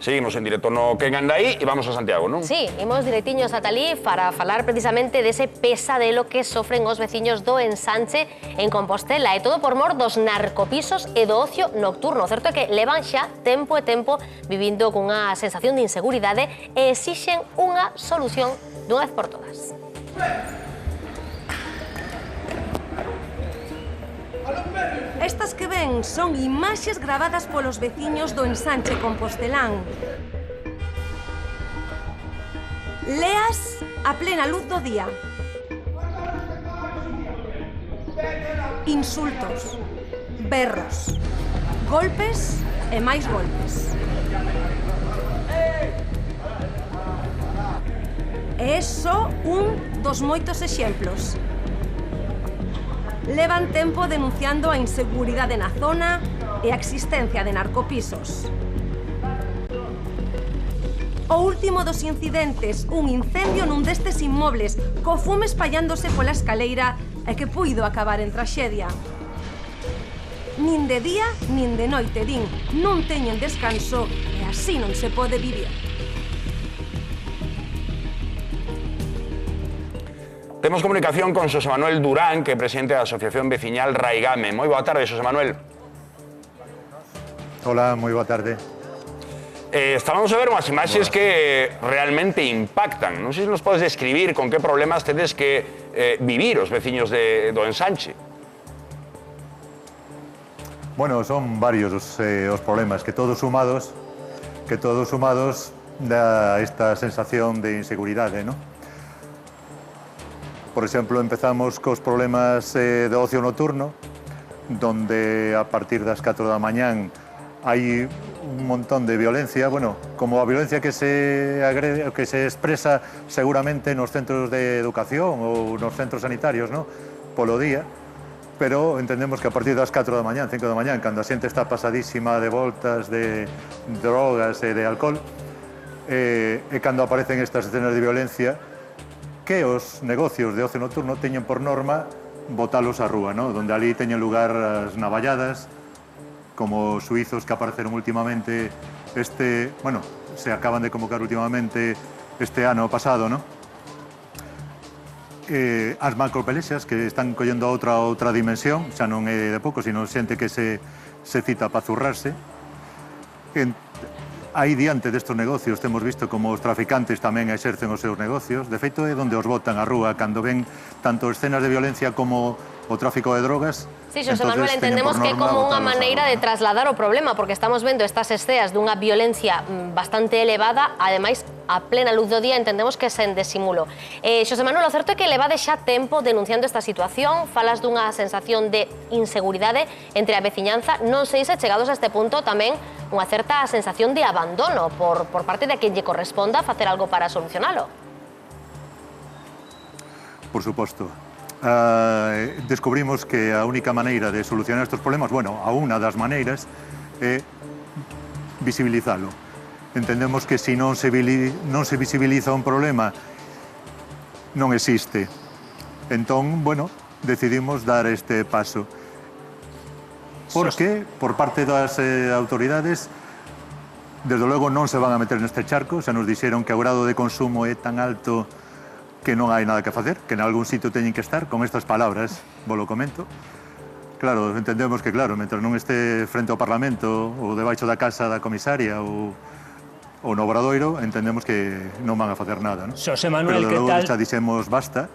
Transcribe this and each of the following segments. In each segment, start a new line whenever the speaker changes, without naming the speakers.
Seguimos en directo no Quen anda aí e vamos a Santiago, non?
Sí, imos directiños ata ali para falar precisamente dese pesadelo que sofren os veciños do Ensanche en Compostela, e todo por mor dos narcopisos e do ocio nocturno. O certo é que levan xa tempo e tempo vivindo cunha sensación de inseguridade e exixen unha solución dunha vez por todas.
Estas que ven son imaxes gravadas polos veciños do Ensanche Compostelán. Leas a plena luz do día. Insultos, berros, golpes e máis golpes. É só un dos moitos exemplos. Levan tempo denunciando a inseguridade na zona e a existencia de narcopisos. O último dos incidentes, un incendio nun destes inmobles, co fume espallándose pola escaleira e que puido acabar en traxedia. Nin de día, nin de noite, din, non teñen descanso e así non se pode vivir.
Temos comunicación con Xosé Manuel Durán, que é presidente da Asociación Veciñal Raigame. Moi boa tarde, Xosé Manuel.
Hola, moi boa tarde.
Estábamos a ver unhas imaxes que realmente impactan. Non sei se nos podes describir con que problemas tedes que vivir os veciños do Ensanche.
Bueno, son varios os problemas que todos sumados da esta sensación de inseguridade, ¿no? Por exemplo, empezamos cos problemas de ocio nocturno, donde a partir das 4 da mañán hai un montón de violencia, bueno, como a violencia que se expresa seguramente nos centros de educación ou nos centros sanitarios, ¿no? Polo día, pero entendemos que a partir das 4 da mañán, 5 da mañán, cando a xente está pasadísima de voltas, de drogas e de alcohol, e cando aparecen estas escenas de violencia, que os negocios de ocio nocturno teñen por norma botalos á rúa, ¿no? Donde ali teñen lugar as navalladas, como os suizos que apareceron últimamente se acaban de convocar últimamente este ano pasado, ¿no? As macropelexas que están collendo outra dimensión, xa non é de pouco, sino xente que se cita para zurrarse. Aí diante destes negocios temos visto como os traficantes tamén exercen os seus negocios. De feito, é onde os botan á rúa cando ven tanto escenas de violencia como o tráfico de drogas.
Sí, Xosé Manuel, entendemos que é como unha maneira de trasladar o problema, porque estamos vendo estas esceas dunha violencia bastante elevada, ademais, a plena luz do día, entendemos que sen disimulo. Xosé Manuel, o certo é que levade xa tempo denunciando esta situación, falas dunha sensación de inseguridade entre a veciñanza, non sei se chegados a este punto tamén unha certa sensación de abandono por parte de quen lle corresponda facer algo para solucionalo.
Por suposto. Descubrimos que a única maneira de solucionar estes problemas, bueno, a unha das maneiras é visibilizalo. Entendemos que se non se visibiliza un problema non existe. Entón, bueno, decidimos dar este paso. Porque, por parte das autoridades, desde logo non se van a meter neste charco, xa nos dixeron que o grado de consumo é tan alto que non hai nada que facer, que en algún sitio teñen que estar, con estas palabras, vos lo comento. Claro, entendemos que, claro, mentre non este frente ao Parlamento ou debaixo da casa da comisaria ou no Obradoiro, entendemos que non van a facer nada, non?
Xosé Manuel, que tal?
Pero xa dixemos basta.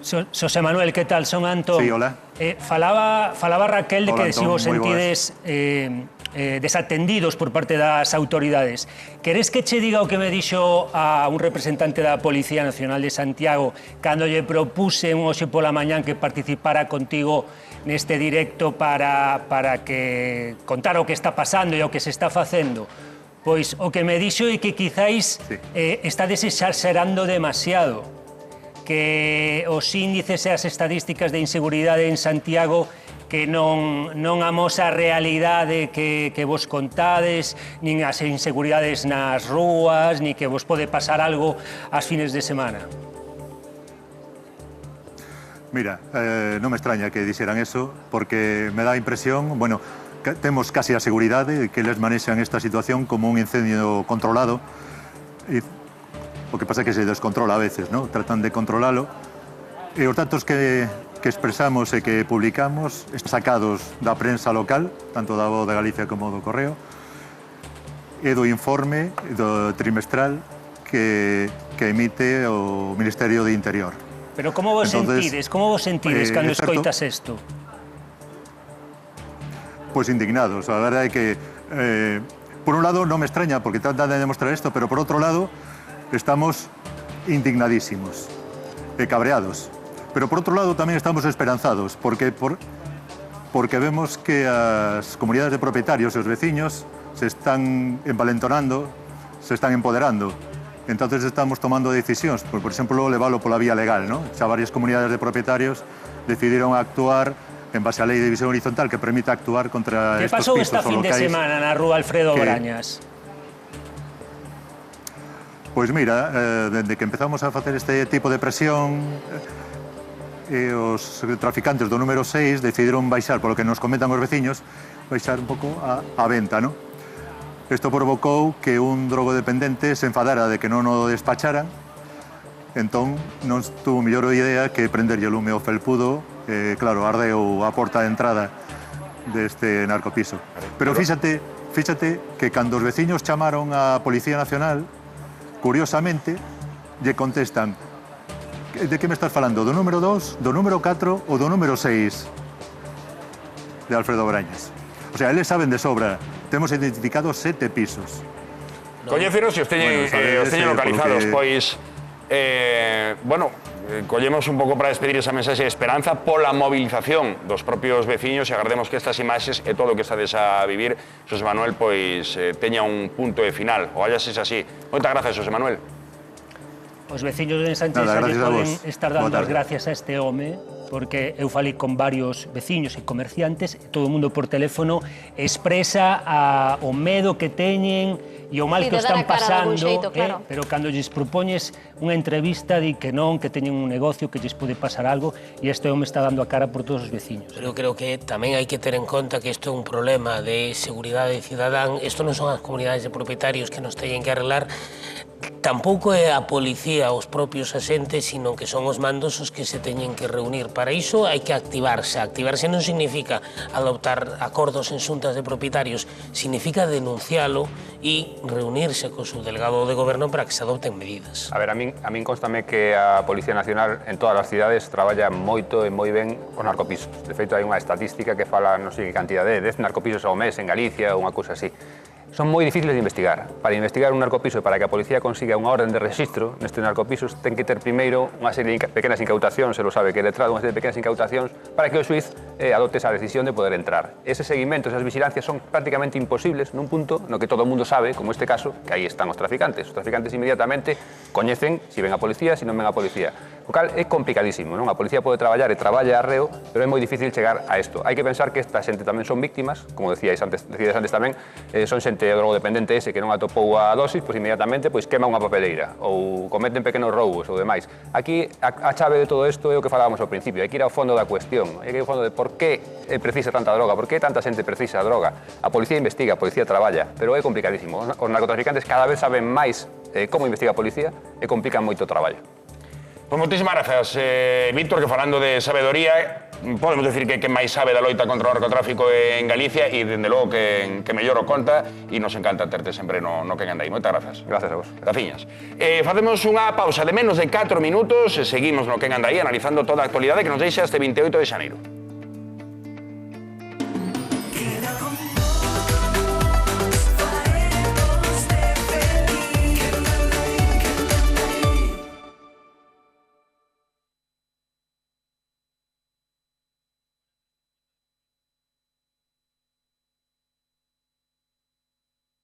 Xosé Manuel, que tal? Son Antón.
Sí, hola.
Falaba Raquel de que si vos sentides desatendidos por parte das autoridades. Queres que che diga o que me dixo a un representante da Policía Nacional de Santiago cando lle propuse un hoxe pola mañán que participara contigo neste directo para que contara o que está pasando e o que se está facendo? Pois o que me dixo é que quizáis estades exagerando demasiado, que os índices e as estadísticas de inseguridade en Santiago que non amosa a realidade que vos contades, nin as inseguridades nas rúas, ni que vos pode pasar algo ás fines de semana.
Mira, non me extraña que dixeran eso, porque me dá a impresión, bueno, temos casi a seguridade de que eles manexan esta situación como un incendio controlado. O que pasa é que se descontrola a veces, ¿no? Tratan de controlalo. E os datos que expresamos e que publicamos están sacados da prensa local, tanto da Voz de Galicia como do Correo, e do informe do trimestral que emite o Ministerio de Interior.
Pero como vos sentides cando escoitas isto?
Pois indignados. A verdade é que, por un lado, non me extraña, porque tratan de demostrar isto, pero por outro lado, estamos indignadísimos e cabreados. Pero por outro lado tamén estamos esperanzados, porque vemos que as comunidades de propietarios e os veciños se están envalentonando, se están empoderando. Entonces estamos tomando decisións, por exemplo, leválo pola vía legal, ¿no? Xa varias comunidades de propietarios decidiron actuar en base á lei de división horizontal que permite actuar contra estos pisos o locais.
Que pasou esta fin de semana na rúa Alfredo Brañas?
Pois mira, dende que empezamos a facer este tipo de presión, os traficantes do número 6 decidiron baixar, polo que nos comentan os veciños, baixar un pouco a venta, ¿no? Isto provocou que un drogodependente se enfadara de que non o despacharan, entón non tuvo mellor idea que prenderlle o lume ao felpudo, claro, ardeu a porta de entrada deste narcopiso. Pero fíxate que cando os veciños chamaron á Policía Nacional, curiosamente, lle contestan: de que me estás falando? Do número 2, do número 4 ou do número 6 de Alfredo Brañas? O sea, eles saben de sobra. Temos identificados 7 pisos.
Coñeceros se os teñen localizados, pois, collemos un pouco para despedir esa mensaxe de esperanza pola movilización dos propios veciños e agardemos que estas imaxes e todo o que estades a vivir, Xosé Manuel, pois teña un punto de final. O haya sido así. Moitas grazas, Xosé Manuel.
Os veciños de Sánchez poden estar dando as gracias a este home, porque eu falei con varios veciños e comerciantes, e todo o mundo por teléfono expresa o medo que teñen e o mal que están pasando, pero cando lles propoñes unha entrevista di que non, que teñen un negocio, que lles pode pasar algo, e este home está dando a cara por todos os veciños.
Pero eu creo que tamén hai que ter en conta que isto é un problema de seguridade cidadán. Isto non son as comunidades de propietarios que nos teñen que arreglar, tampouco é a policía os propios asentes, sino que son os mandos os que se teñen que reunir. Para iso hai que activarse. Activarse non significa adoptar acordos en xuntas de propietarios, significa denuncialo e reunirse co subdelegado de goberno para que se adopten medidas.
A ver, a min constame que a Policía Nacional en todas as cidades traballa moito e moi ben os narcopisos. De feito, hai unha estatística que fala, non sei que cantidad de 10 narcopisos ao mes en Galicia ou unha cousa así. Son moi difíciles de investigar. Para investigar un narcopiso e para que a policía consiga unha orden de registro nestes narcopisos ten que ter primeiro unha serie de pequenas incautacións, se lo sabe que é letrado, unha serie de pequenas incautacións para que o xuiz adopte esa decisión de poder entrar. Ese seguimento, esas vigilancias son prácticamente imposibles nun punto no que todo o mundo sabe, como este caso, que aí están os traficantes. Os traficantes inmediatamente coñecen se ven a policía, se non ven a policía. O cal é complicadísimo, non? A policía pode traballar e traballa arreo, pero é moi difícil chegar a isto. Hai que pensar que esta xente tamén son víctimas, como decíais antes tamén, son xente drogodependente ese que non atopou a dosis, pois inmediatamente quema unha papeleira ou cometen pequenos roubos ou demais. Aquí a chave de todo isto é o que falábamos ao principio, hai que ir ao fondo da cuestión, hai que ir ao fondo de por que precisa tanta droga, por que tanta xente precisa a droga. A policía investiga, a policía traballa, pero é complicadísimo. Os narcotraficantes cada vez saben máis como investiga a policía e complican moito o traballo.
Pois moitísimas grazas, Víctor, que falando de sabedoría, podemos decir que máis sabe da loita contra o narcotráfico en Galicia e, dende logo, que mellor o conta e nos encanta terte sempre no que anda aí. Moitas grazas.
Grazas a vos.
Graciñas. Facemos unha pausa de menos de 4 minutos e seguimos no que anda aí analizando toda a actualidade que nos deixa este 28 de xaneiro.
Queda conmigo.